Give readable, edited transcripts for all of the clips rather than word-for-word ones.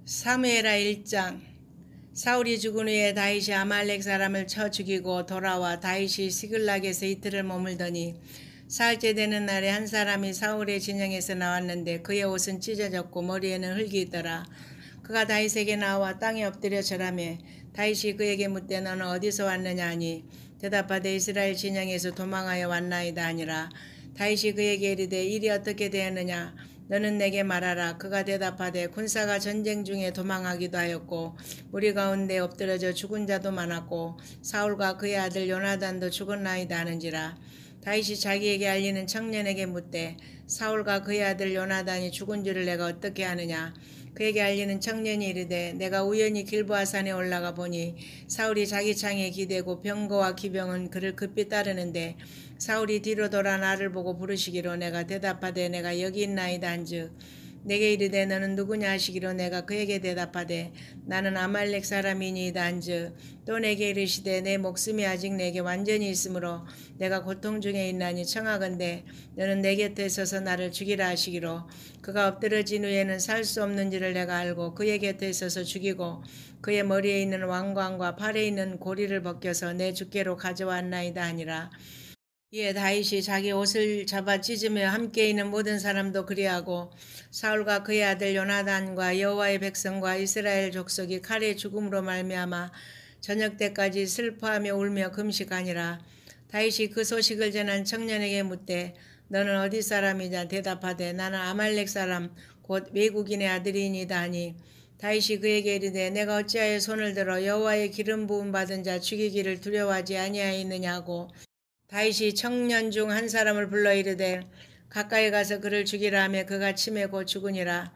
사무엘하 1장. 사울이 죽은 후에 다윗이 아말렉 사람을 쳐 죽이고 돌아와 다윗이 시글락에서 이틀을 머물더니 사흘째 되는 날에 한 사람이 사울의 진영에서 나왔는데 그의 옷은 찢어졌고 머리에는 흙이 있더라. 그가 다윗에게 나와 땅에 엎드려 절하며 다윗이 그에게 묻되 너는 어디서 왔느냐 하니 대답하되 이스라엘 진영에서 도망하여 왔나이다 하니라. 다윗이 그에게 이르되 일이 어떻게 되었느냐 너는 내게 말하라. 그가 대답하되 군사가 전쟁 중에 도망하기도 하였고 무리 가운데 엎드러져 죽은 자도 많았고 사울과 그의 아들 요나단도 죽었나이다 하는지라. 다윗이 자기에게 알리는 청년에게 묻되 사울과 그의 아들 요나단이 죽은 줄을 내가 어떻게 아느냐. 그에게 알리는 청년이 이르되 내가 우연히 길보아 산에 올라가 보니 사울이 자기 창에 기대고 병거와 기병은 그를 급히 따르는데 사울이 뒤로 돌아 나를 보고 부르시기로 내가 대답하되 내가 여기 있나이다 한즉 내게 이르되 너는 누구냐 하시기로 내가 그에게 대답하되 나는 아말렉 사람이니이다 한즉 또 내게 이르시되 내 목숨이 아직 내게 완전히 있으므로 내가 고통 중에 있나니 청하건대 너는 내 곁에 서서 나를 죽이라 하시기로 그가 엎드러진 후에는 살 수 없는지를 내가 알고 그의 곁에 서서 죽이고 그의 머리에 있는 왕관과 팔에 있는 고리를 벗겨서 내 주께로 가져왔나이다 하니라. 이에 다윗이 자기 옷을 잡아 찢으며 함께 있는 모든 사람도 그리하고 사울과 그의 아들 요나단과 여호와의 백성과 이스라엘 족속이 칼의 죽음으로 말미암아 저녁 때까지 슬퍼하며 울며 금식하니라. 다윗이 그 소식을 전한 청년에게 묻되 너는 어디 사람이냐 대답하되 나는 아말렉 사람 곧 외국인의 아들이니이다 하니 다윗이 그에게 이르되 내가 어찌하여 손을 들어 여호와의 기름 부음 받은 자 죽이기를 두려워하지 아니하였느냐고. 다윗이 청년 중 한 사람을 불러 이르되 가까이 가서 그를 죽이라 하며 그가 치매 곧 죽으니라.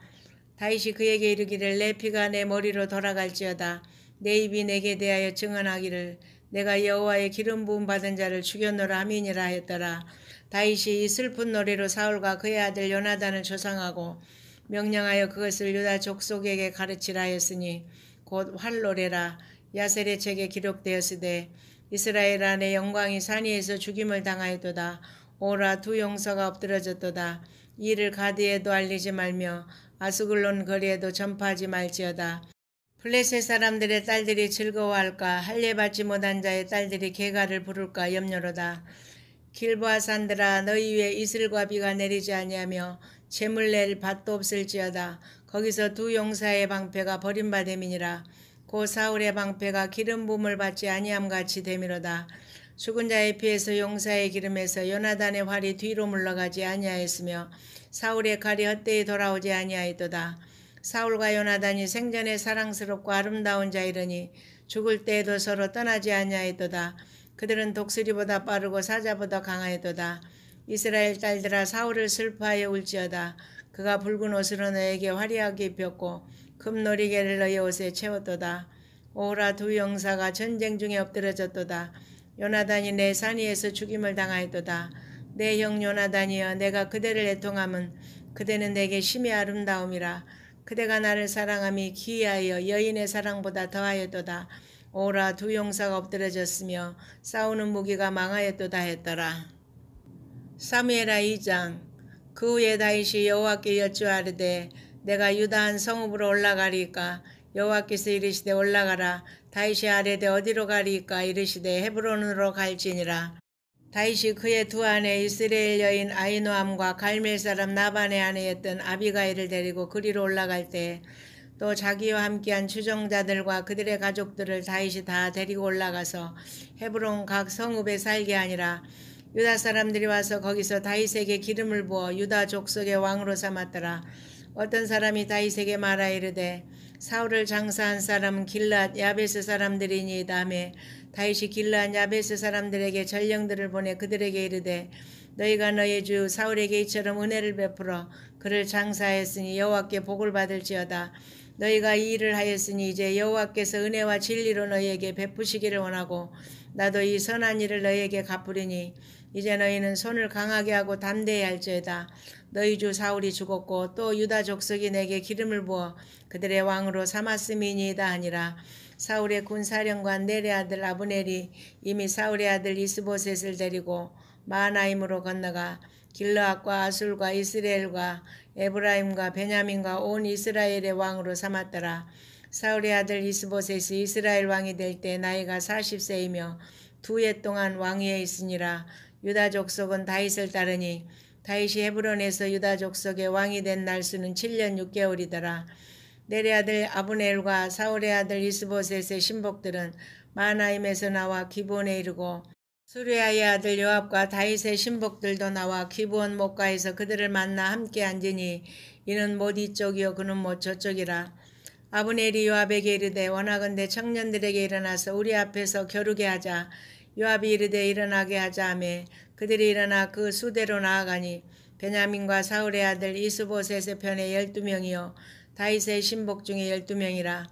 다윗이 그에게 이르기를 내 피가 내 머리로 돌아갈지어다. 내 입이 내게 대하여 증언하기를 내가 여호와의 기름 부음 받은 자를 죽였노라 함이니라 했더라. 다윗이 이 슬픈 노래로 사울과 그의 아들 요나단을 조상하고 명령하여 그것을 유다 족속에게 가르치라 하였으니 곧 활노래라. 야셀의 책에 기록되었으되 이스라엘 안에 영광이 산 위에서 죽임을 당하였도다. 오라 두 용사가 엎드러졌도다. 이를 가드에도 알리지 말며 아스글론 거리에도 전파하지 말지어다. 블레셋 사람들의 딸들이 즐거워할까 할례 받지 못한 자의 딸들이 개가를 부를까 염려로다. 길보아 산들아 너희 위에 이슬과 비가 내리지 아니하며 재물 낼 밭도 없을지어다. 거기서 두 용사의 방패가 버림받음이니라. 고 사울의 방패가 기름 부음을 받지 아니함같이 되미로다. 죽은 자의 피에서 용사의 기름에서 요나단의 활이 뒤로 물러가지 아니하였으며 사울의 칼이 헛되이 돌아오지 아니하였도다. 사울과 요나단이 생전에 사랑스럽고 아름다운 자이러니 죽을 때에도 서로 떠나지 아니하였도다. 그들은 독수리보다 빠르고 사자보다 강하였도다. 이스라엘 딸들아 사울을 슬퍼하여 울지어다. 그가 붉은 옷으로 너에게 화려하게 입혔고 금놀이개를 너희 옷에 채웠도다. 오라 두 용사가 전쟁 중에 엎드러졌도다. 요나단이 내 산 위에서 죽임을 당하였도다. 내 형 요나단이여 내가 그대를 애통함은 그대는 내게 심히 아름다움이라. 그대가 나를 사랑함이 기이하여 여인의 사랑보다 더하였도다. 오라 두 용사가 엎드러졌으며 싸우는 무기가 망하였도다 했더라. 사무엘하 2장. 그 후에 다윗이 여호와께 여쭈하르되 내가 유다 한 성읍으로 올라가리이까. 여호와께서 이르시되 올라가라. 다윗이 아뢰되 어디로 가리이까. 이르시되 헤브론으로 갈지니라. 다윗이 그의 두 아내 이스라엘 여인 아히노암과 갈멜 사람 나반의 아내였던 아비가일을 데리고 그리로 올라갈 때 또 자기와 함께한 추종자들과 그들의 가족들을 다윗이 다 데리고 올라가서 헤브론 각 성읍에 살게 하니라. 유다 사람들이 와서 거기서 다윗에게 기름을 부어 유다 족속의 왕으로 삼았더라. 어떤 사람이 다윗에게 말하 이르되 사울을 장사한 사람은 길앗 야베스 사람들이니이다 하며 다윗이 길앗 야베스 사람들에게 전령들을 보내 그들에게 이르되 너희가 너희 주 사울에게 이처럼 은혜를 베풀어 그를 장사하였으니 여호와께 복을 받을지어다. 너희가 이 일을 하였으니 이제 여호와께서 은혜와 진리로 너희에게 베푸시기를 원하고 나도 이 선한 일을 너희에게 갚으리니 이제 너희는 손을 강하게 하고 담대히 할지어다. 너희 주 사울이 죽었고 또 유다 족속이 내게 기름을 부어 그들의 왕으로 삼았음이니이다 하니라. 사울의 군사령관 넬의 아들 아브넬이 이미 사울의 아들 이스보셋을 데리고 마하나임으로 건너가 길르앗과 아술과 이스라엘과 에브라임과 베냐민과 온 이스라엘의 왕으로 삼았더라. 사울의 아들 이스보셋이 이스라엘 왕이 될 때 나이가 40세이며 2해 동안 왕위에 있으니라. 유다 족속은 다윗을 따르니 다윗이 헤브론에서 유다 족속의 왕이 된 날수는 7년 6개월이더라. 넬의 아들 아브넬과 사울의 아들 이스보셋의 신복들은 마하나임에서 나와 기브온에 이르고 수르야의 아들 요압과 다윗의 신복들도 나와 기브온 목가에서 그들을 만나 함께 앉으니 이는 못 이쪽이요 그는 못 저쪽이라. 아브넬이 요압에게 이르되 원하건대 청년들에게 일어나서 우리 앞에서 겨루게 하자. 요압이 이르되 일어나게 하자 하매 그들이 일어나 그 수대로 나아가니 베냐민과 사울의 아들 이스보셋의 편에 12명이요 다윗의 신복 중에 12명이라.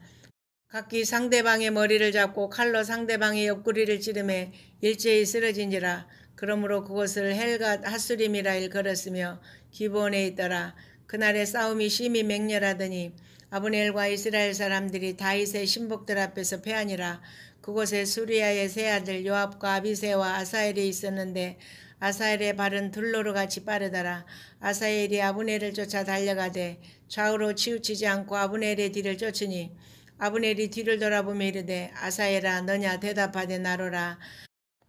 각기 상대방의 머리를 잡고 칼로 상대방의 옆구리를 찌르매 일제히 쓰러진지라. 그러므로 그곳을 헬갓 하수림이라 일컬었으며 기브온에 있더라. 그날의 싸움이 심히 맹렬하더니 아브넬과 이스라엘 사람들이 다윗의 신복들 앞에서 패하니라. 그곳에 수리아의 세 아들 요압과 아비새와 아사엘이 있었는데 아사엘의 발은 들로로 같이 빠르더라. 아사엘이 아브넬을 쫓아 달려가되 좌우로 치우치지 않고 아브넬의 뒤를 쫓으니 아브넬이 뒤를 돌아보며 이르되 아사엘아 너냐 대답하되 나로라.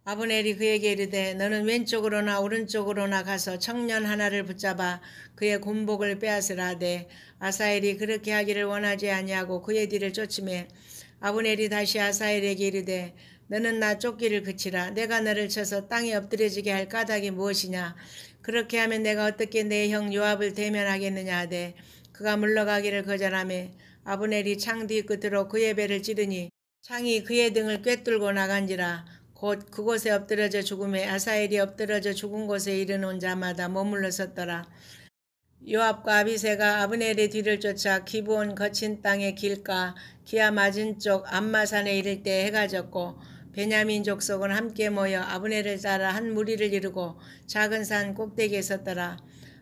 아브넬이 그에게 이르되 너는 왼쪽으로나 오른쪽으로나 가서 청년 하나를 붙잡아 그의 군복을 빼앗으라 하되 아사엘이 그렇게 하기를 원하지 아니하고 그의 뒤를 쫓으매 아브넬이 다시 아사엘에게 이르되 너는 나 쫓기를 그치라. 내가 너를 쳐서 땅에 엎드려지게 할 까닭이 무엇이냐. 그렇게 하면 내가 어떻게 내 형 요압을 대면하겠느냐 하되 그가 물러가기를 거절하매 아브넬이 창 뒤 끝으로 그의 배를 찌르니 창이 그의 등을 꿰뚫고 나간지라. 곧 그곳에 엎드러져 죽음에 아사엘이 엎드러져 죽은 곳에 이르는 자마다 머물러 섰더라. 요압과 아비새가 아브넬의 뒤를 쫓아 기브온 거친 땅의 길가 기아 맞은 쪽 암마산에 이를 때 해가 졌고 베냐민 족속은 함께 모여 아브넬을 따라 한 무리를 이루고 작은 산 꼭대기에 섰더라.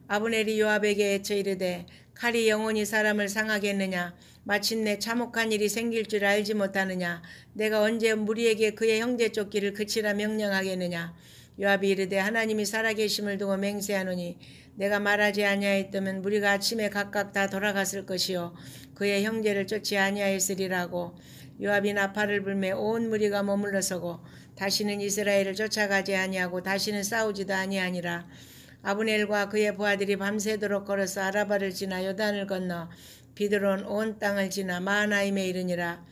아브넬이 요압에게 외쳐 이르되 칼이 영원히 사람을 상하겠느냐. 마침내 참혹한 일이 생길 줄 알지 못하느냐. 내가 언제 무리에게 그의 형제 쫓기를 그치라 명령하겠느냐. 요압이 이르되 하나님이 살아계심을 두고 맹세하노니 내가 말하지 아니하였다면 무리가 아침에 각각 다 돌아갔을 것이요 그의 형제를 쫓지 아니하였으리라고. 요압이 나팔을 불매 온 무리가 머물러서고 다시는 이스라엘을 쫓아가지 아니하고 다시는 싸우지도 아니하니라. 아브넬과 그의 부하들이 밤새도록 걸어서 아라바를 지나 요단을 건너 비드론 온 땅을 지나 마하나임에 이르니라.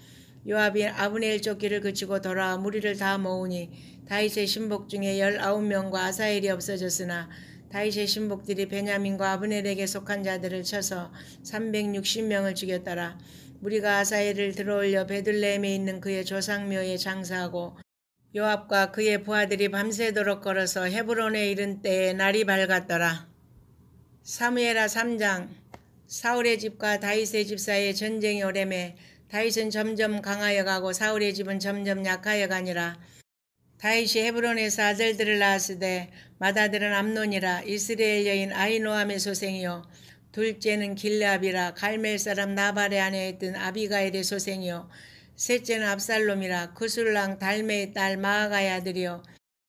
요압이 아브넬 쫓기를 그치고 돌아와 무리를 다 모으니 다윗의 신복 중에 19명과 아사엘이 없어졌으나 다윗의 신복들이 베냐민과 아브넬에게 속한 자들을 쳐서 360명을 죽였더라. 무리가 아사엘을 들어올려 베들레헴에 있는 그의 조상묘에 장사하고 요압과 그의 부하들이 밤새도록 걸어서 헤브론에 이른 때에 날이 밝았더라. 사무엘하 3장. 사울의 집과 다윗의 집 사이에 전쟁이 오래매 다윗은 점점 강하여 가고 사울의 집은 점점 약하여 가니라. 다윗이 헤브론에서 아들들을 낳았으되 맏아들은 암논이라. 이스라엘 여인 아히노함의 소생이요 둘째는 길르압이라. 갈멜 사람 나발의 아내에 있던 아비가일의 소생이요 셋째는 압살롬이라. 그술랑 달메의 딸 마아가의 아들이요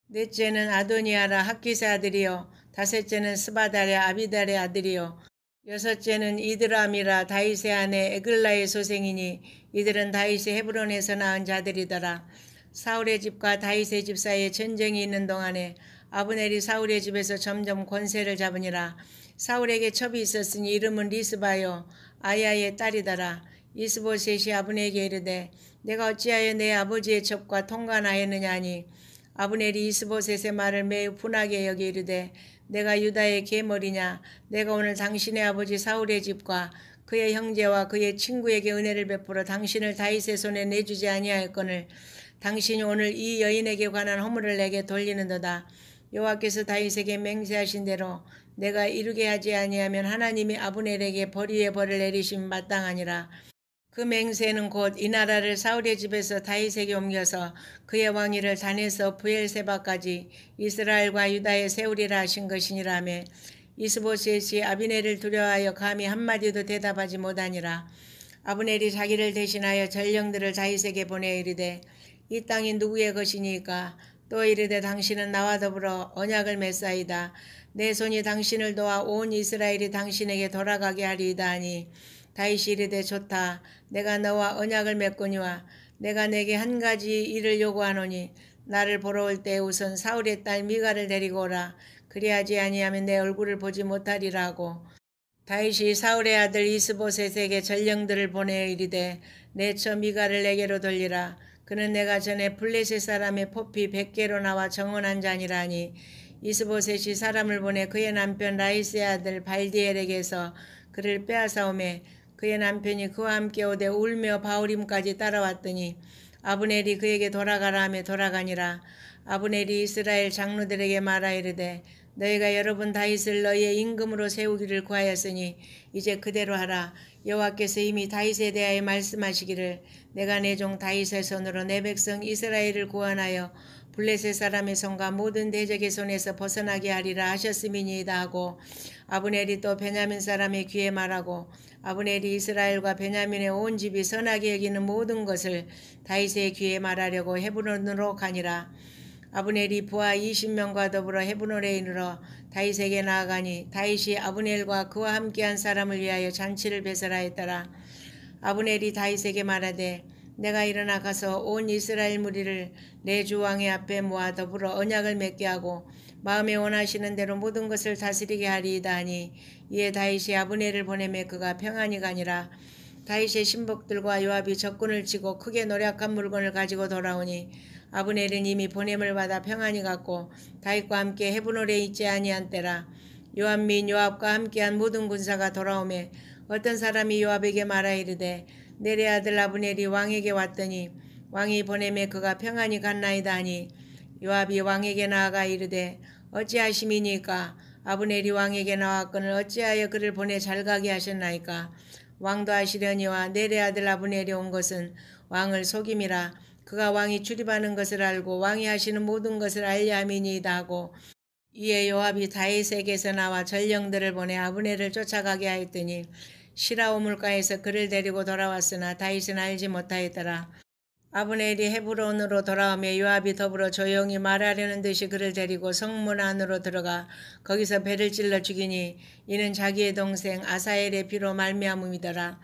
넷째는 아도니아라 학기스 아들이요 다섯째는 스바달의 아비달의 아들이요 여섯째는 이드람이라. 다윗의 아내 에글라의 소생이니 이들은 다윗이 헤브론에서 낳은 자들이더라. 사울의 집과 다윗의 집 사이에 전쟁이 있는 동안에 아브넬이 사울의 집에서 점점 권세를 잡으니라. 사울에게 첩이 있었으니 이름은 리스바요 아야의 딸이더라. 이스보셋이 아브넬에게 이르되 내가 어찌하여 내 아버지의 첩과 통관하였느냐 하니 아브넬이 이스보셋의 말을 매우 분하게 여기 이르되 내가 유다의 계머리냐. 내가 오늘 당신의 아버지 사울의 집과 그의 형제와 그의 친구에게 은혜를 베풀어 당신을 다윗의 손에 내주지 아니하였거늘 당신이 오늘 이 여인에게 관한 허물을 내게 돌리는도다. 여호와께서 다윗에게 맹세하신 대로 내가 이루게 하지 아니하면 하나님이 아브넬에게 벌이의 벌을 내리심 마땅하니라. 그 맹세는 곧 이 나라를 사울의 집에서 다윗에게 옮겨서 그의 왕위를 단에서 브엘세바까지 이스라엘과 유다에 세우리라 하신 것이니라며 이스보셋이 아비넬을 두려워하여 감히 한마디도 대답하지 못하니라. 아브넬이 자기를 대신하여 전령들을 다윗에게 보내 이르되 이 땅이 누구의 것이니까. 또 이르되 당신은 나와 더불어 언약을 맺사이다. 내 손이 당신을 도와 온 이스라엘이 당신에게 돌아가게 하리이다 하니 다윗이 이르되 좋다. 내가 너와 언약을 맺거니와 내가 내게 한 가지 일을 요구하노니 나를 보러 올 때 우선 사울의 딸 미갈을 데리고 오라. 그리하지 아니하면 내 얼굴을 보지 못하리라 하고 다윗이 사울의 아들 이스보셋에게 전령들을 보내 이르되 내 처 미갈을 내게로 돌리라. 그는 내가 전에 블레셋 사람의 포피 100개로 나와 정언한 자니라 하니 이스보셋이 사람을 보내 그의 남편 라이스의 아들 발디엘에게서 그를 빼앗아오매 그의 남편이 그와 함께 오되 울며 바울임까지 따라왔더니 아브넬이 그에게 돌아가라 하며 돌아가니라. 아브넬이 이스라엘 장로들에게 말하 이르되 너희가 여러 번 다윗을 너희의 임금으로 세우기를 구하였으니 이제 그대로 하라. 여호와께서 이미 다윗에 대하여 말씀하시기를 내가 내 종 다윗의 손으로 내 백성 이스라엘을 구원하여 블레셋 사람의 손과 모든 대적의 손에서 벗어나게 하리라 하셨음이니이다 하고 아브넬이 또 베냐민 사람의 귀에 말하고 아브넬이 이스라엘과 베냐민의 온 집이 선하게 여기는 모든 것을 다윗의 귀에 말하려고 헤브론으로 가니라. 아브넬이 부하 20명과 더불어 헤브론에 이르러 다윗에게 나아가니 다윗이 아브넬과 그와 함께한 사람을 위하여 잔치를 배설하였더라. 아브넬이 다윗에게 말하되 내가 일어나 가서 온 이스라엘 무리를 내 주 왕의 앞에 모아 더불어 언약을 맺게 하고 마음에 원하시는 대로 모든 것을 다스리게 하리이다 하니 이에 다윗이 아브넬을 보내매 그가 평안히 가니라. 다윗의 신복들과 요압이 적군을 치고 크게 노력한 물건을 가지고 돌아오니 아브넬은 이미 보냄을 받아 평안히 갔고 다윗과 함께 헤브론에 있지 아니한 때라. 요압 및 요압과 함께한 모든 군사가 돌아오매 어떤 사람이 요압에게 말하 이르되 넬의 아들 아브넬이 왕에게 왔더니 왕이 보내매 그가 평안히 갔나이다 하니 요압이 왕에게 나아가 이르되 어찌하심이니까 아브넬이 왕에게 나왔거늘 어찌하여 그를 보내 잘가게 하셨나이까. 왕도 하시려니와 넬의 아들 아브넬이 온 것은 왕을 속임이라. 그가 왕이 출입하는 것을 알고 왕이 하시는 모든 것을 알려 함이니이다 하고 이에 요압이 다윗에게서 나와 전령들을 보내 아브넬을 쫓아가게 하였더니 시라 우물가에서 그를 데리고 돌아왔으나 다윗은 알지 못하였더라. 아브넬이 헤브론으로 돌아오며 요압이 더불어 조용히 말하려는 듯이 그를 데리고 성문 안으로 들어가 거기서 배를 찔러 죽이니 이는 자기의 동생 아사엘의 피로 말미암음이더라.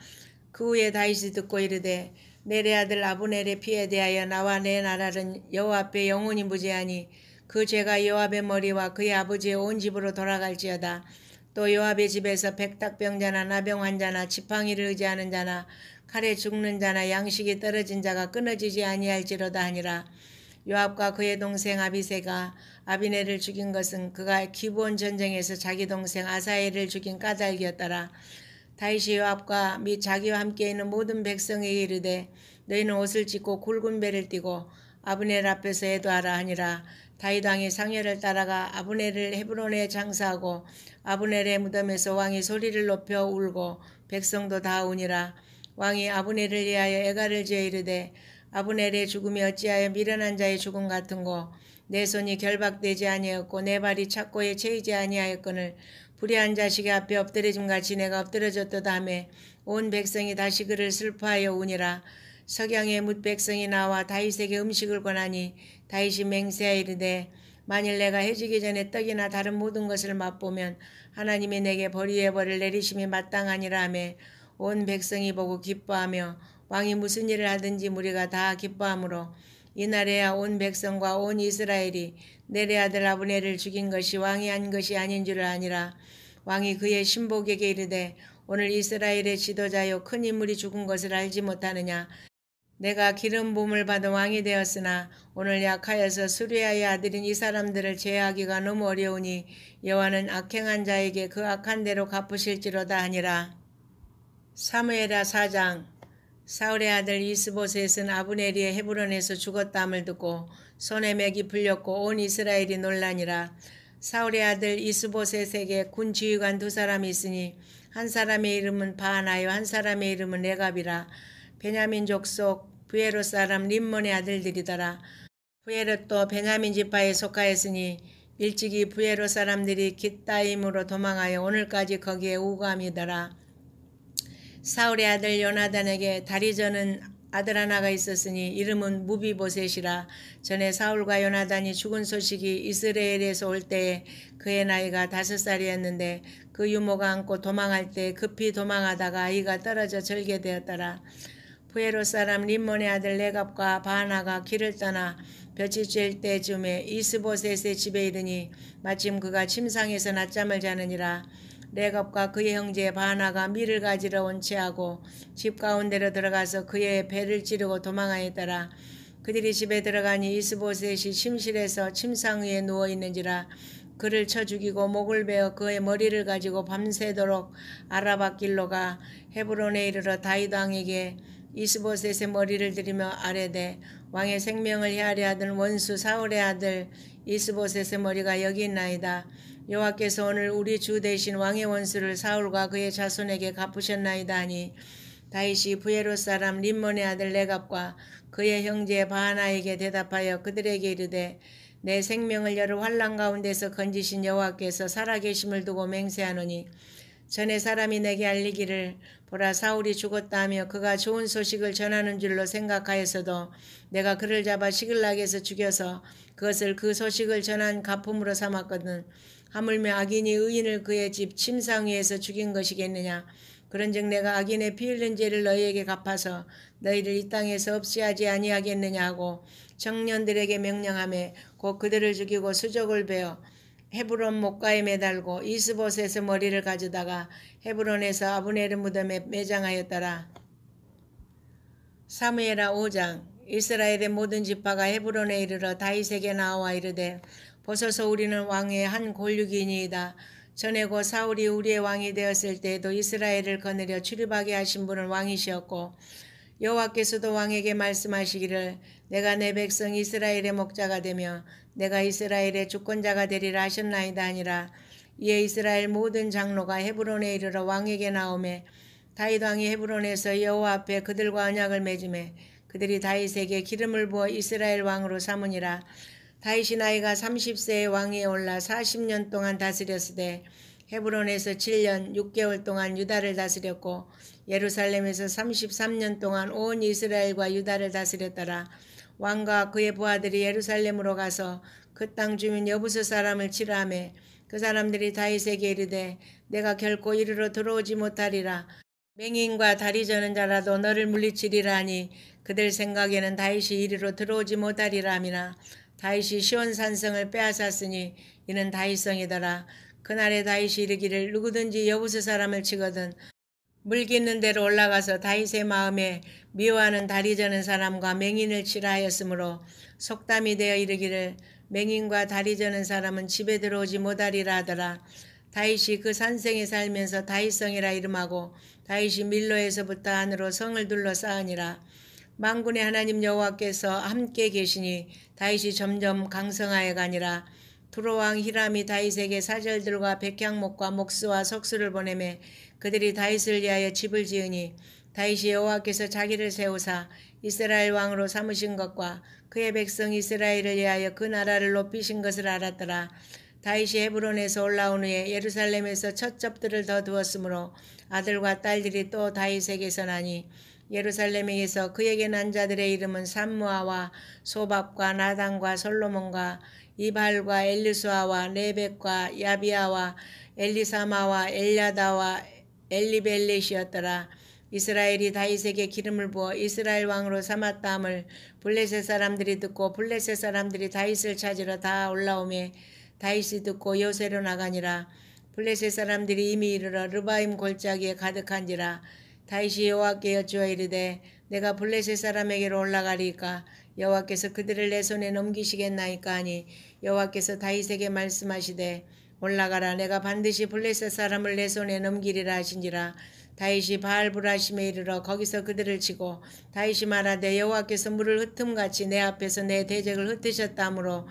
그 후에 다윗이 듣고 이르되 넬의 아들 아브넬의 피에 대하여 나와 내 나라는 여호와 앞에 영원히 무죄하니 그 죄가 요압의 머리와 그의 아버지의 온 집으로 돌아갈지어다. 또 요압의 집에서 백탁병자나 나병 환자나 지팡이를 의지하는 자나 칼에 죽는 자나 양식이 떨어진 자가 끊어지지 아니할지로다 하니라. 요압과 그의 동생 아비새가 아비넬을 죽인 것은 그가 기브온 전쟁에서 자기 동생 아사엘을 죽인 까닭이었더라. 다윗이 요압과 및 자기와 함께 있는 모든 백성에게 이르되 너희는 옷을 찢고 굵은 배를 띠고 아브넬 앞에서 애도하라 하니라. 다윗 왕이 상여를 따라가 아브넬을 헤브론에 장사하고 아브넬의 무덤에서 왕이 소리를 높여 울고 백성도 다 우니라. 왕이 아브넬을 위하여 애가를 지어 이르되 아브넬의 죽음이 어찌하여 미련한 자의 죽음 같은고 내 손이 결박되지 아니하였고 내 발이 착고에 채이지 아니하였거늘 불의한 자식의 앞에 엎드려짐같이 내가 엎드려졌도다 하며 온 백성이 다시 그를 슬퍼하여 우니라. 석양의 뭇 백성이 나와 다윗에게 음식을 권하니 다윗이 맹세하여 이르되 만일 내가 해지기 전에 떡이나 다른 모든 것을 맛보면 하나님이 내게 벌의 벌을 내리심이 마땅하니라 하며 온 백성이 보고 기뻐하며 왕이 무슨 일을 하든지 무리가 다 기뻐하므로 이날에야 온 백성과 온 이스라엘이 넬의 아들 아브넬을 죽인 것이 왕이 한 것이 아닌 줄을 아니라. 왕이 그의 신복에게 이르되 오늘 이스라엘의 지도자여 큰 인물이 죽은 것을 알지 못하느냐. 내가 기름 부음을 받은 왕이 되었으나 오늘 약하여서 수리아의 아들인 이 사람들을 제하기가 너무 어려우니 여호와는 악행한 자에게 그 악한 대로 갚으실지로다 하니라. 사무엘하 4장. 사울의 아들 이스보셋은 아브넬이 헤브론에서 죽었다함을 듣고 손에 맥이 풀렸고 온 이스라엘이 놀라니라. 사울의 아들 이스보셋에게 군 지휘관 2사람이 있으니 한 사람의 이름은 바하나요 한 사람의 이름은 레갑이라. 베냐민 족속 부에롯 사람 림몬의 아들들이더라. 부에롯도 베냐민 지파에 속하였으니 일찍이 부에롯 사람들이 깃다임으로 도망하여 오늘까지 거기에 우거함이더라. 사울의 아들 요나단에게 다리 저는 아들 하나가 있었으니 이름은 무비보셋이라. 전에 사울과 요나단이 죽은 소식이 이스라엘에서 올 때에 그의 나이가 5살이었는데 그 유모가 안고 도망할 때 급히 도망하다가 아이가 떨어져 절개되었더라. 부에롯 사람 림몬의 아들 레갑과 바하나가 길을 떠나 볕이 쬐을 때쯤에 이스보셋의 집에 이르니 마침 그가 침상에서 낮잠을 자느니라. 레갑과 그의 형제 바하나가 밀을 가지러 온 채하고 집 가운데로 들어가서 그의 배를 찌르고 도망하였더라. 그들이 집에 들어가니 이스보셋이 침실에서 침상 위에 누워 있는지라. 그를 쳐 죽이고 목을 베어 그의 머리를 가지고 밤새도록 아라바 길로 가 헤브론에 이르러 다윗 왕에게 이스보셋의 머리를 들이며 아뢰되 왕의 생명을 헤아려 하던 원수 사울의 아들 이스보셋의 머리가 여기 있나이다. 여호와께서 오늘 우리 주 대신 왕의 원수를 사울과 그의 자손에게 갚으셨나이다 하니 다윗이 부에롯 사람 림몬의 아들 레갑과 그의 형제 바하나에게 대답하여 그들에게 이르되 내 생명을 여러 환난 가운데서 건지신 여호와께서 살아계심을 두고 맹세하노니 전에 사람이 내게 알리기를 보라 사울이 죽었다 하며 그가 좋은 소식을 전하는 줄로 생각하였어도 내가 그를 잡아 시글락에서 죽여서 그것을 그 소식을 전한 가품으로 삼았거든. 하물며 악인이 의인을 그의 집 침상 위에서 죽인 것이겠느냐. 그런즉 내가 악인의 피 흘린 죄를 너희에게 갚아서 너희를 이 땅에서 없이 하지 아니하겠느냐 하고 청년들에게 명령하며 곧 그들을 죽이고 수족을 베어 헤브론 목가에 매달고 이스보셋의 머리를 가져다가 헤브론에서 아브넬의 무덤에 매장하였더라. 사무엘하 5장. 이스라엘의 모든 지파가 헤브론에 이르러 다윗에게 나와 이르되 보소서 우리는 왕의 한 골육이니이다. 전에 고 사울이 우리의 왕이 되었을 때에도 이스라엘을 거느려 출입하게 하신 분은 왕이시었고 여호와께서도 왕에게 말씀하시기를 내가 내 백성 이스라엘의 목자가 되며 내가 이스라엘의 주권자가 되리라 하셨나이다 하니라. 이에 이스라엘 모든 장로가 헤브론에 이르러 왕에게 나오매 다윗 왕이 헤브론에서 여호와 앞에 그들과 언약을 맺음에 그들이 다윗에게 기름을 부어 이스라엘 왕으로 삼으니라. 다윗이 나이가 30세의 왕위에 올라 40년 동안 다스렸으되 헤브론에서 7년 6개월 동안 유다를 다스렸고 예루살렘에서 33년 동안 온 이스라엘과 유다를 다스렸더라. 왕과 그의 부하들이 예루살렘으로 가서 그 땅 주민 여부스 사람을 치라하매 그 사람들이 다윗에게 이르되 내가 결코 이리로 들어오지 못하리라. 맹인과 다리 저는 자라도 너를 물리치리라 하니 그들 생각에는 다윗이 이리로 들어오지 못하리라 함이나 다윗이 시온 산성을 빼앗았으니 이는 다윗성이더라. 그날에 다윗이 이르기를 누구든지 여부스 사람을 치거든 물깃는 대로 올라가서 다윗의 마음에 미워하는 다리 저는 사람과 맹인을 치라 하였으므로 속담이 되어 이르기를 맹인과 다리 저는 사람은 집에 들어오지 못하리라 하더라. 다윗이 그 산성에 살면서 다윗성이라 이름하고 다윗이 밀로에서부터 안으로 성을 둘러싸으니라. 만군의 하나님 여호와께서 함께 계시니 다윗이 점점 강성하여 가니라. 두로왕 히람이 다윗에게 사절들과 백향목과 목수와 석수를 보내매 그들이 다윗을 위하여 집을 지으니 다윗이 여호와께서 자기를 세우사 이스라엘 왕으로 삼으신 것과 그의 백성 이스라엘을 위하여 그 나라를 높이신 것을 알았더라. 다윗이 헤브론에서 올라온 후에 예루살렘에서 첫 접들을 더 두었으므로 아들과 딸들이 또 다윗에게서 나니 예루살렘에서 그에게 난 자들의 이름은 삼무아와 소밥과 나단과 솔로몬과 이발과 엘리수아와 레벡과 야비아와 엘리사마와 엘야다와 엘리벨렛이었더라. 이스라엘이 다윗에게 기름을 부어 이스라엘 왕으로 삼았다함을 블레셋 사람들이 듣고 블레셋 사람들이 다윗을 찾으러 다 올라오매 다윗이 듣고 요새로 나가니라. 블레셋 사람들이 이미 이르러 르바임 골짜기에 가득한지라. 다윗이 여호와께 여쭈어 이르되 내가 블레셋 사람에게로 올라가리까 여호와께서 그들을 내 손에 넘기시겠나이까 하니 여호와께서 다윗에게 말씀하시되 올라가라 내가 반드시 블레셋 사람을 내 손에 넘기리라 하신지라. 다윗이 바알브라심에 이르러 거기서 그들을 치고 다윗이 말하되 여호와께서 물을 흩음같이 내 앞에서 내 대적을 흩으셨다 하므로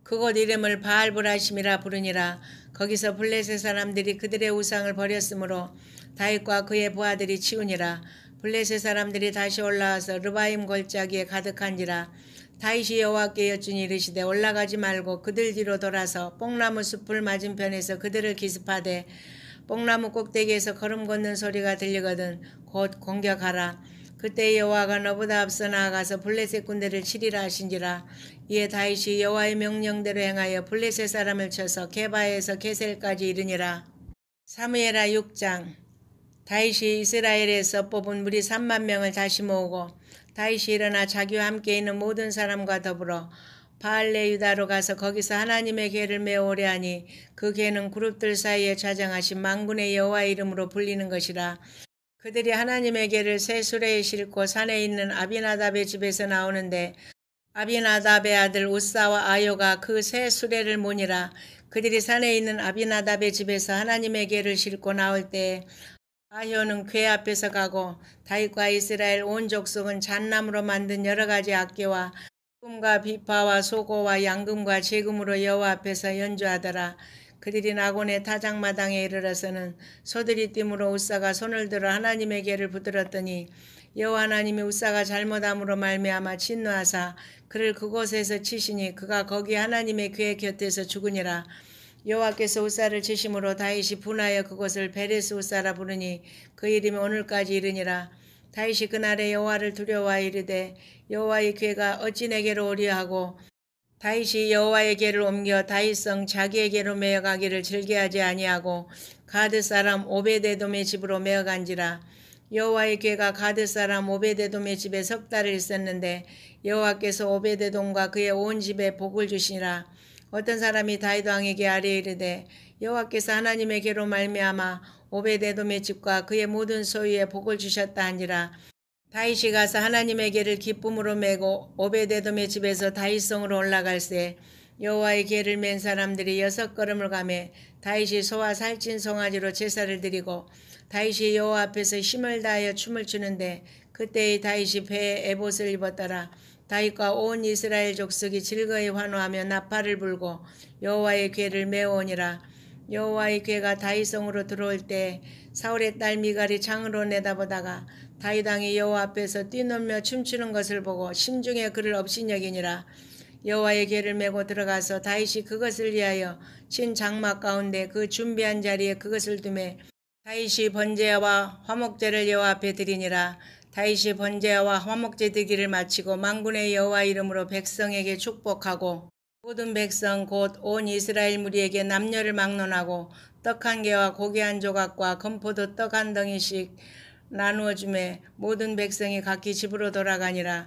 그곳 이름을 바알브라심이라 부르니라. 거기서 블레셋 사람들이 그들의 우상을 버렸으므로 다윗과 그의 부하들이 치우니라. 블레셋 사람들이 다시 올라와서 르바임 골짜기에 가득한지라. 다윗이 여호와께 여쭈니 이르시되 올라가지 말고 그들 뒤로 돌아서 뽕나무 숲을 맞은편에서 그들을 기습하되 뽕나무 꼭대기에서 걸음 걷는 소리가 들리거든 곧 공격하라. 그때 여호와가 너보다 앞서 나아가서 블레셋 군대를 치리라 하신지라. 이에 다윗이 여호와의 명령대로 행하여 블레셋 사람을 쳐서 게바에서 게셀까지 이르니라. 사무엘하 6장. 다윗이 이스라엘에서 뽑은 무리 3만 명을 다시 모으고 다윗이 일어나 자기와 함께 있는 모든 사람과 더불어 바알레 유다로 가서 거기서 하나님의 궤를 메어오려 하니 그 궤는 그룹들 사이에 좌정하신 만군의 여호와의 이름으로 불리는 것이라. 그들이 하나님의 궤를 새 수레에 싣고 산에 있는 아비나답의 집에서 나오는데 아비나답의 아들 우사와 아요가 그 새 수레를 모니라. 그들이 산에 있는 아비나답의 집에서 하나님의 궤를 싣고 나올 때 아효는 궤 앞에서 가고 다윗과 이스라엘 온 족속은 잣나무로 만든 여러 가지 악기와 금과 비파와 소고와 양금과 제금으로 여호와 앞에서 연주하더라. 그들이 나곤의 타작마당에 이르러서는 소들이 띠므로 우사가 손을 들어 하나님의 궤를 붙들었더니 여호와 하나님이 우사가 잘못함으로 말미암아 진노하사 그를 그곳에서 치시니 그가 거기 하나님의 궤 곁에서 죽으니라. 여호와께서 우사를 치심으로 다윗이 분하여 그곳을 베레스 우사라 부르니 그 이름이 오늘까지 이르니라. 다윗이 그날에 여호와를 두려워하여 이르되 여호와의 궤가 어찌 내게로 오리야 하고 다윗이 여호와의 궤를 옮겨 다윗성 자기에게로 메어가기를 즐겨하지 아니하고 가드 사람 오베데돔의 집으로 메어간지라. 여호와의 궤가 가드 사람 오베데돔의 집에 석 달을 있었는데 여호와께서 오베데돔과 그의 온 집에 복을 주시니라. 어떤 사람이 다윗 왕에게 아뢰 이르되 여호와께서 하나님의 궤로 말미암아 오베데돔의 집과 그의 모든 소유에 복을 주셨다 하니라. 다윗이 가서 하나님의 궤를 기쁨으로 메고 오베데돔의 집에서 다윗성으로 올라갈새 여호와의 궤를 맨 사람들이 6걸음을 가매 다윗이 소와 살찐 송아지로 제사를 드리고 다윗이 여호와 앞에서 힘을 다하여 춤을 추는데 그때의 다윗이 배에 에봇을 입었더라. 다윗과 온 이스라엘 족속이 즐거이 환호하며 나팔을 불고 여호와의 궤를 메어오니라. 여호와의 궤가 다윗성으로 들어올 때 사울의 딸 미갈이 창으로 내다보다가 다윗 왕이 여호와 앞에서 뛰놀며 춤추는 것을 보고 심중에 그를 업신여기니라. 여호와의 궤를 메고 들어가서 다윗이 그것을 위하여 친 장막 가운데 그 준비한 자리에 그것을 두매 다윗이 번제와 화목제를 여호와 앞에 드리니라. 다윗이 번제와 화목제 드기를 마치고 만군의 여호와 이름으로 백성에게 축복하고 모든 백성 곧 온 이스라엘 무리에게 남녀를 막론하고 떡 한 개와 고기 한 조각과 건포도 떡 한 덩이씩 나누어 주매 모든 백성이 각기 집으로 돌아가니라.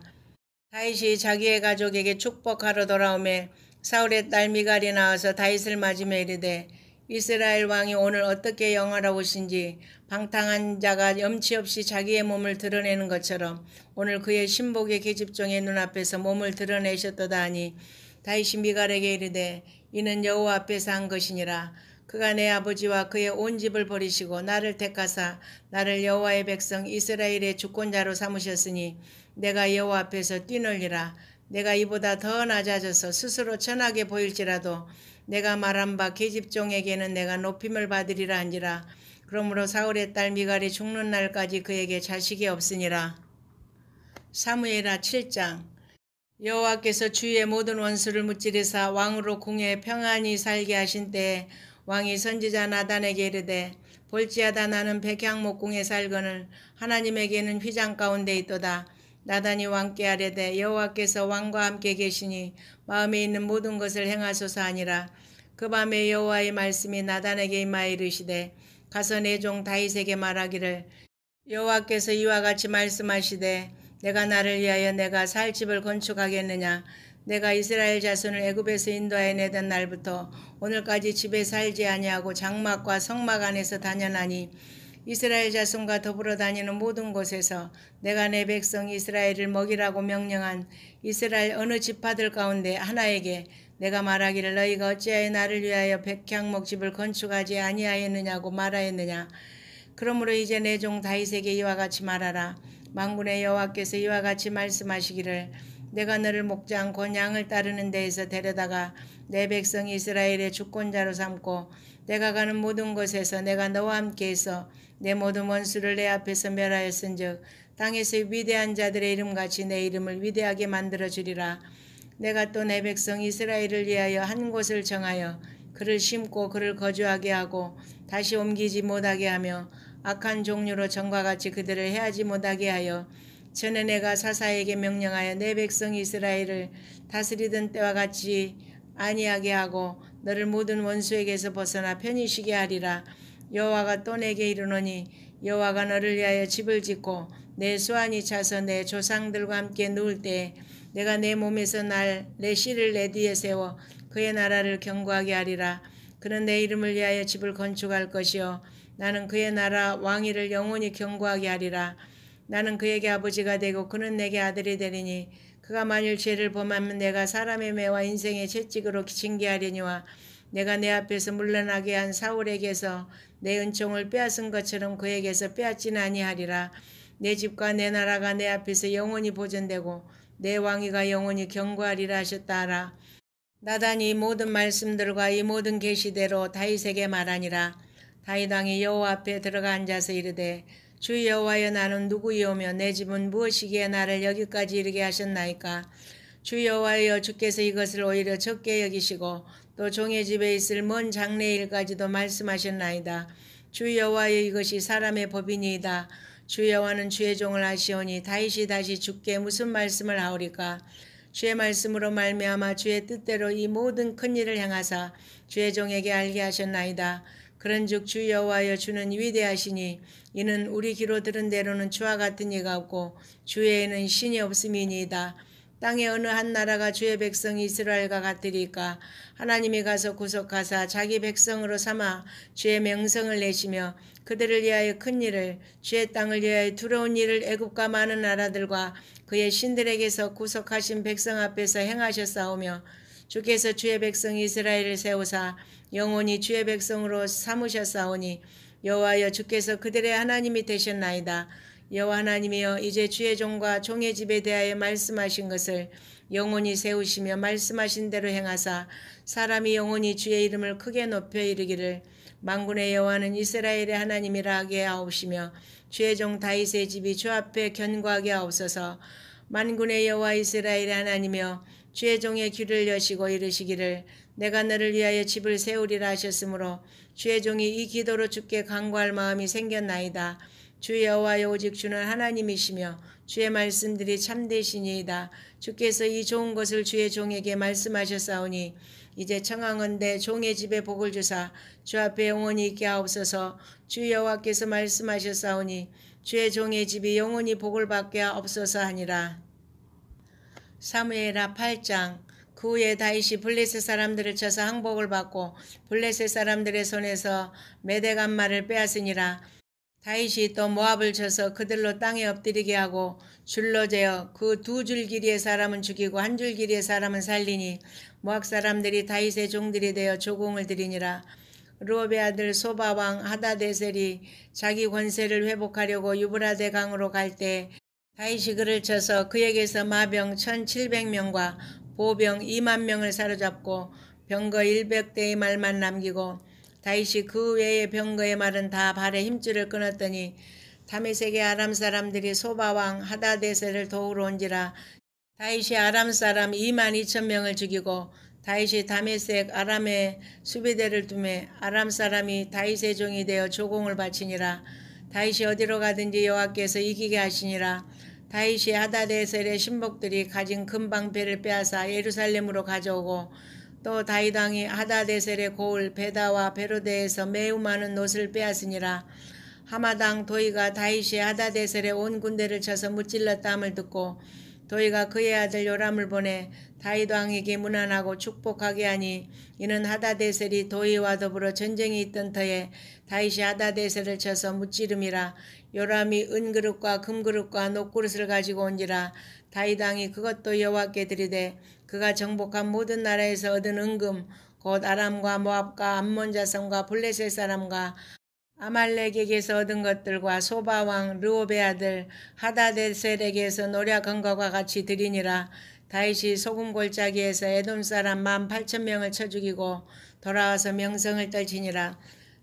다윗이 자기의 가족에게 축복하러 돌아오매 사울의 딸 미갈이 나와서 다윗을 맞으며 이르되 이스라엘 왕이 오늘 어떻게 영화로우신지 방탕한 자가 염치 없이 자기의 몸을 드러내는 것처럼 오늘 그의 신복의 계집종의 눈앞에서 몸을 드러내셨도다 하니 다윗이 미갈에게 이르되 이는 여호와 앞에서 한 것이니라. 그가 내 아버지와 그의 온 집을 버리시고 나를 택하사 나를 여호와의 백성 이스라엘의 주권자로 삼으셨으니 내가 여호와 앞에서 뛰놀리라. 내가 이보다 더 낮아져서 스스로 천하게 보일지라도 내가 말한 바 계집종에게는 내가 높임을 받으리라 한지라. 그러므로 사울의 딸 미갈이 죽는 날까지 그에게 자식이 없으니라. 사무엘하 7장. 여호와께서 주의 모든 원수를 무찌르사 왕으로 궁에 평안히 살게 하신 때에 왕이 선지자 나단에게 이르되 볼지어다 나는 백향목궁에 살거늘 하나님에게는 휘장 가운데 있도다. 나단이 왕께 아뢰되 여호와께서 왕과 함께 계시니 마음에 있는 모든 것을 행하소서 하니라. 그 밤에 여호와의 말씀이 나단에게 임하여 이르시되 가서 내 종 다윗에게 말하기를 여호와께서 이와 같이 말씀하시되 내가 나를 위하여 내가 살 집을 건축하겠느냐. 내가 이스라엘 자손을 애굽에서 인도하여 내던 날부터 오늘까지 집에 살지 아니하고 장막과 성막 안에서 다녀나니 이스라엘 자손과 더불어 다니는 모든 곳에서 내가 내 백성 이스라엘을 먹이라고 명령한 이스라엘 어느 지파들 가운데 하나에게 내가 말하기를 너희가 어찌하여 나를 위하여 백향목집을 건축하지 아니하였느냐고 말하였느냐. 그러므로 이제 내 종 다윗에게 이와 같이 말하라. 만군의 여호와께서 이와 같이 말씀하시기를 내가 너를 목장 곧 양을 따르는 데에서 데려다가 내 백성 이스라엘의 주권자로 삼고 내가 가는 모든 곳에서 내가 너와 함께해서 내 모든 원수를 내 앞에서 멸하였은즉 땅에서 위대한 자들의 이름같이 내 이름을 위대하게 만들어주리라. 내가 또 내 백성 이스라엘을 위하여 한 곳을 정하여 그를 심고 그를 거주하게 하고 다시 옮기지 못하게 하며 악한 종류로 전과 같이 그들을 해하지 못하게 하여 전에 내가 사사에게 명령하여 내 백성 이스라엘을 다스리던 때와 같이 아니하게 하고 너를 모든 원수에게서 벗어나 편히 쉬게 하리라. 여호와가 또 내게 이르노니 여호와가 너를 위하여 집을 짓고 내 수완이 차서 내 조상들과 함께 누울 때에 내가 내 몸에서 내 씨를 내 뒤에 세워 그의 나라를 견고하게 하리라. 그는 내 이름을 위하여 집을 건축할 것이요 나는 그의 나라 왕위를 영원히 견고하게 하리라. 나는 그에게 아버지가 되고 그는 내게 아들이 되리니 그가 만일 죄를 범하면 내가 사람의 매와 인생의 채찍으로 징계하려니와 내가 내 앞에서 물러나게 한 사울에게서 내 은총을 빼앗은 것처럼 그에게서 빼앗지는 아니하리라. 내 집과 내 나라가 내 앞에서 영원히 보존되고 내 왕위가 영원히 견고하리라 하셨다 하라. 나단이 이 모든 말씀들과 이 모든 계시대로 다윗에게 말하니라. 다윗 왕이 여호와 앞에 들어가 앉아서 이르되 주 여호와여 나는 누구이오며 내 집은 무엇이기에 나를 여기까지 이르게 하셨나이까. 주 여호와여 주께서 이것을 오히려 적게 여기시고 또 종의 집에 있을 먼 장래일까지도 말씀하셨나이다. 주 여호와여 이것이 사람의 법이니이다. 주 여호와는 주의 종을 하시오니 다윗이 다시 주께 무슨 말씀을 하오리까. 주의 말씀으로 말미암아 주의 뜻대로 이 모든 큰 일을 행하사 주의 종에게 알게 하셨나이다. 그런즉 주 여호와여 주는 위대하시니 이는 우리 귀로 들은 대로는 주와 같은 이가 없고 주 외에는 신이 없음이니이다. 땅의 어느 한 나라가 주의 백성 이스라엘과 같으리까. 하나님이 가서 구속하사 자기 백성으로 삼아 주의 명성을 내시며 그들을 위하여 큰 일을 주의 땅을 위하여 두려운 일을 애굽과 많은 나라들과 그의 신들에게서 구속하신 백성 앞에서 행하셨사오며 주께서 주의 백성 이스라엘을 세우사 영원히 주의 백성으로 삼으셨사오니 여호와여 주께서 그들의 하나님이 되셨나이다. 여호와 하나님이여 이제 주의 종과 종의 집에 대하여 말씀하신 것을 영원히 세우시며 말씀하신 대로 행하사 사람이 영원히 주의 이름을 크게 높여 이르기를 만군의 여호와는 이스라엘의 하나님이라 하게 하옵시며 주의 종 다윗의 집이 주 앞에 견고하게 하옵소서. 만군의 여호와 이스라엘의 하나님이여 주의 종의 귀를 여시고 이르시기를 내가 너를 위하여 집을 세우리라 하셨으므로 주의 종이 이 기도로 주께 간구할 마음이 생겼나이다. 주 여호와여 오직 주는 하나님이시며 주의 말씀들이 참되시니이다. 주께서 이 좋은 것을 주의 종에게 말씀하셨사오니 이제 청하건대 종의 집에 복을 주사 주 앞에 영원히 있게 하옵소서. 주 여호와께서 말씀하셨사오니 주의 종의 집이 영원히 복을 받게 하옵소서 하니라. 사무엘하 8장. 그 후에 다윗이 블레셋 사람들을 쳐서 항복을 받고 블레셋 사람들의 손에서 메대간 말을 빼앗으니라. 다윗이 또 모압을 쳐서 그들로 땅에 엎드리게 하고 줄로 재어 그 2줄 길이의 사람은 죽이고 1줄 길이의 사람은 살리니 모압 사람들이 다윗의 종들이 되어 조공을 드리니라. 르홉의 아들 소바왕 하다데셀이 자기 권세를 회복하려고 유브라데 강으로 갈 때 다윗이 그를 쳐서 그에게서 마병 1700명과 보병 2만 명을 사로잡고 병거 100대의 말만 남기고 다윗이 그 외의 병거의 말은 다 발에 힘줄을 끊었더니 다메섹의 아람 사람들이 소바왕 하다데셀을 도우러 온지라. 다윗이 아람 사람 2만 2천 명을 죽이고 다윗이 다메섹 아람의 수비대를 두매 아람 사람이 다윗의 종이 되어 조공을 바치니라. 다윗이 어디로 가든지 여호와께서 이기게 하시니라. 다윗이 하다데셀의 신복들이 가진 금방패를 빼앗아 예루살렘으로 가져오고 또 다윗 왕이 하다데셀의 고을 베다와 베로데에서 매우 많은 옷을 빼앗으니라. 하마당 도이가 다윗이 하다데셀의 온 군대를 쳐서 무찔렀다함을 듣고 도이가 그의 아들 요람을 보내 다윗 왕에게 문안하고 축복하게 하니 이는 하다데셀이 도이와 더불어 전쟁이 있던 터에 다윗이 하다데셀을 쳐서 무찌름이라. 요람이 은그릇과 금그릇과 녹그릇을 가지고 온지라. 다윗 왕이 그것도 여호와께 드리되 그가 정복한 모든 나라에서 얻은 은금 곧 아람과 모압과 암몬 자손과 블레셋 사람과 아말렉에게서 얻은 것들과 소바왕 르홉의 아들 하다데셀에게서 노략한 것과 같이 드리니라. 다윗이 소금 골짜기에서 에돔 사람 18,000명을 쳐 죽이고 돌아와서 명성을 떨치니라.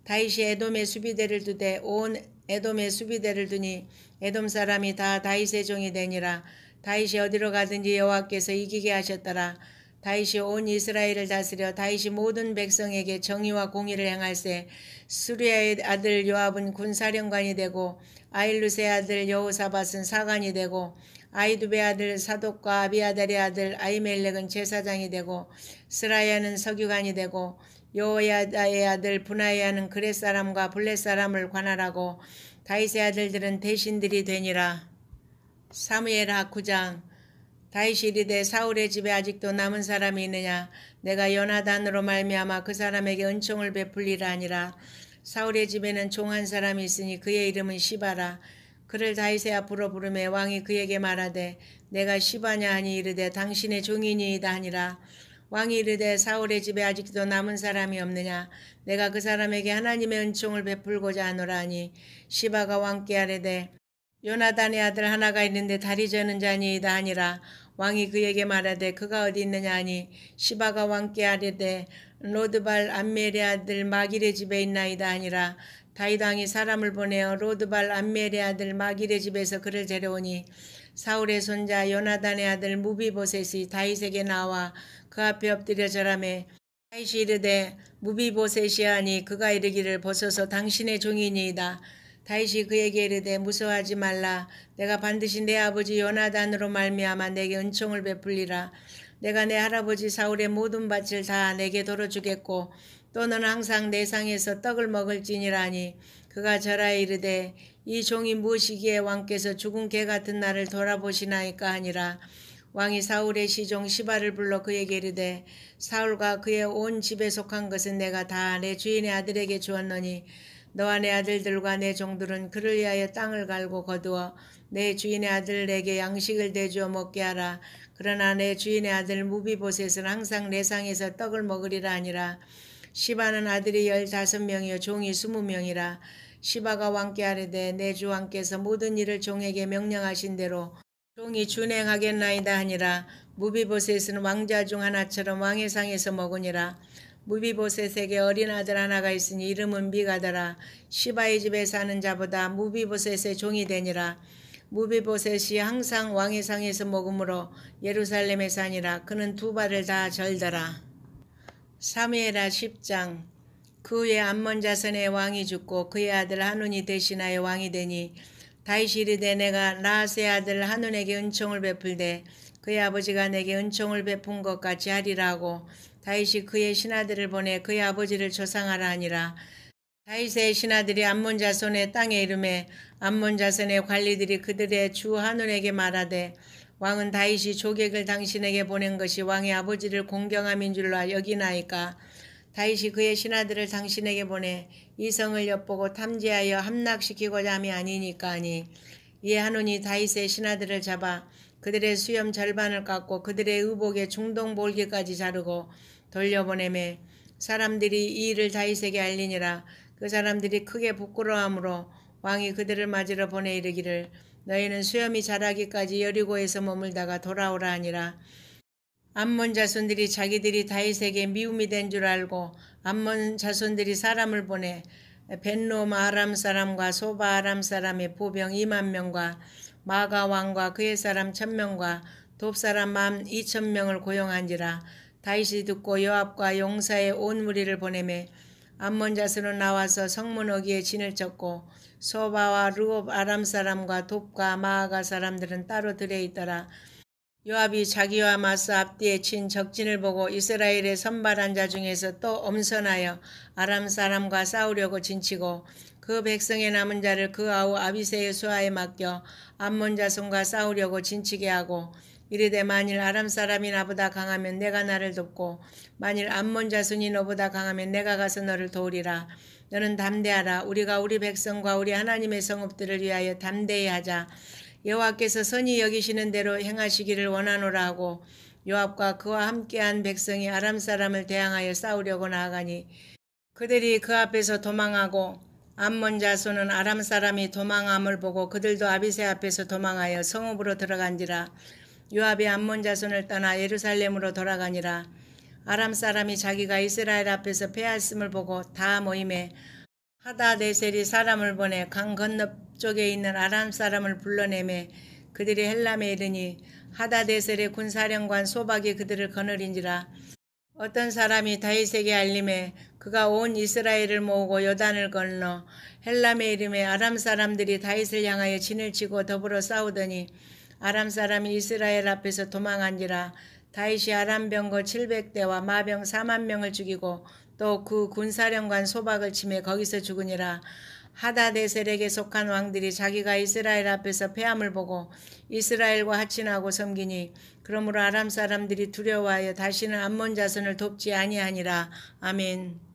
다윗이 에돔의 수비대를 두되 온 에돔의 수비대를 두니 에돔 사람이 다 다윗의 종이 되니라. 다윗이 어디로 가든지 여호와께서 이기게 하셨더라. 다윗이 온 이스라엘을 다스려 다윗이 모든 백성에게 정의와 공의를 행할세. 수리아의 아들 요압은 군사령관이 되고 아일루스의 아들 여호사밧은 사관이 되고 아이두베의 아들 사독과 아비아달의 아들 아히멜렉은 제사장이 되고 스라야는 서기관이 되고 여호야다의 아들 브나야는 그렛 사람과 블렛 사람을 관할하고 다윗의 아들들은 대신들이 되니라. 사무엘하 9장. 다윗이 이르되 사울의 집에 아직도 남은 사람이 있느냐? 내가 요나단으로 말미암아 그 사람에게 은총을 베풀리라 하니라. 사울의 집에는 종 한 사람이 있으니 그의 이름은 시바라. 그를 다윗의 앞으로 부르매 왕이 그에게 말하되 내가 시바냐 하니 이르되 당신의 종이니이다 하니라. 왕이 이르되 사울의 집에 아직도 남은 사람이 없느냐? 내가 그 사람에게 하나님의 은총을 베풀고자 하노라 하니 시바가 왕께 아뢰되 요나단의 아들 하나가 있는데 다리 저는 자니이다 하니라. 왕이 그에게 말하되 그가 어디 있느냐 하니 시바가 왕께 아뢰되 로드발 암멜의 아들 마길의 집에 있나이다 하니라. 다윗 왕이 사람을 보내어 로드발 암멜의 아들 마길의 집에서 그를 데려오니 사울의 손자 요나단의 아들 무비보셋이 다윗에게 나와 그 앞에 엎드려 절하매 다윗이 이르되 무비보셋이 하니 그가 이르기를 벗어서 당신의 종이니이다. 다윗이 그에게 이르되 무서워하지 말라. 내가 반드시 내 아버지 요나단으로 말미암아 내게 은총을 베풀리라. 내가 내 할아버지 사울의 모든 밭을 다 내게 돌어주겠고 또 너는 항상 내 상에서 떡을 먹을지니라 하니 그가 절하여 이르되 이 종이 무엇이기에 왕께서 죽은 개 같은 나를 돌아보시나이까 하니라. 왕이 사울의 시종 시바를 불러 그에게 이르되 사울과 그의 온 집에 속한 것은 내가 다 내 주인의 아들에게 주었노니 너와 내 아들들과 내 종들은 그를 위하여 땅을 갈고 거두어 내 주인의 아들에게 양식을 대주어 먹게 하라. 그러나 내 주인의 아들 무비보셋은 항상 내 상에서 떡을 먹으리라 하니라. 시바는 아들이 15명이요 종이 20명이라. 시바가 왕께 아뢰되 내 주 왕께서 모든 일을 종에게 명령하신 대로 종이 준행하겠나이다 하니라. 무비보셋은 왕자 중 하나처럼 왕의 상에서 먹으니라. 무비보셋에게 어린 아들 하나가 있으니 이름은 미가더라. 시바의 집에 사는 자보다 무비보셋의 종이 되니라. 무비보셋이 항상 왕의 상에서 먹으므로 예루살렘에 사니라. 그는 두 발을 다 절더라. 사무엘하 10장. 그 후에 암몬 자손의 왕이 죽고 그의 아들 하눈이 대신하여 왕이 되니 다윗이 이르되 내가 나하스의 아들 하눈에게 은총을 베풀되 그의 아버지가 내게 은총을 베푼 것 같이 하리라 하고 다윗이 그의 신하들을 보내 그의 아버지를 조상하라 하니라. 다윗의 신하들이 암몬 자손의 땅에 이르매 암몬 자손의 관리들이 그들의 주 하눈에게 말하되 왕은 다윗이 조객을 당신에게 보낸 것이 왕의 아버지를 공경함인 줄로 여기나이까. 다윗이 그의 신하들을 당신에게 보내 이 성을 엿보고 탐지하여 함락시키고자 함이 아니니까 하니 이에 하눈이 다윗의 신하들을 잡아 그들의 수염 절반을 깎고 그들의 의복의 중동 볼기까지 자르고 돌려보내매 사람들이 이 일을 다윗에게 알리니라. 그 사람들이 크게 부끄러워하므로 왕이 그들을 맞으러 보내 이르기를 너희는 수염이 자라기까지 여리고에서 머물다가 돌아오라 하니라. 암몬 자손들이 자기들이 다윗에게 미움이 된 줄 알고 암몬 자손들이 사람을 보내 벤노 아람 사람과 소바 아람 사람의 보병 2만 명과 마가 왕과 그의 사람 1000명과 돕 사람 12,000명을 고용한지라. 다윗이 듣고 요압과 용사의 온 무리를 보내매 암몬 자손은 나와서 성문 어귀에 진을 쳤고 소바와 르홉 아람 사람과 돕과 마아가 사람들은 따로 들에 있더라. 요압이 자기와 맞서 앞뒤에 친 적진을 보고 이스라엘의 선발한 자 중에서 또 엄선하여 아람 사람과 싸우려고 진치고 그 백성의 남은 자를 그 아우 아비새의 수하에 맡겨 암몬 자손과 싸우려고 진치게 하고 이르되 만일 아람 사람이 나보다 강하면 내가 나를 돕고 만일 암몬 자손이 너보다 강하면 내가 가서 너를 도우리라. 너는 담대하라. 우리가 우리 백성과 우리 하나님의 성읍들을 위하여 담대히 하자. 여호와께서 선히 여기시는 대로 행하시기를 원하노라 하고 요압과 그와 함께한 백성이 아람 사람을 대항하여 싸우려고 나아가니 그들이 그 앞에서 도망하고 암몬 자손은 아람 사람이 도망함을 보고 그들도 아비새 앞에서 도망하여 성읍으로 들어간지라. 요압이 암몬 자손을 떠나 예루살렘으로 돌아가니라. 아람 사람이 자기가 이스라엘 앞에서 패하였음을 보고 다 모임에 하다데셀이 사람을 보내 강 건너쪽에 있는 아람 사람을 불러내매 그들이 헬람에 이르니 하다데셀의 군사령관 소박이 그들을 거느린지라. 어떤 사람이 다윗에게 알림해 그가 온 이스라엘을 모으고 요단을 건너 헬람에 이름에 아람 사람들이 다윗을 향하여 진을 치고 더불어 싸우더니 아람 사람이 이스라엘 앞에서 도망한지라. 다윗이 아람 병거 700대와 마병 4만 명을 죽이고 또 그 군사령관 소박을 치매 거기서 죽으니라. 하다데셀에게 속한 왕들이 자기가 이스라엘 앞에서 패함을 보고 이스라엘과 하친하고 섬기니 그러므로 아람 사람들이 두려워하여 다시는 암몬 자손을 돕지 아니하니라. 아멘.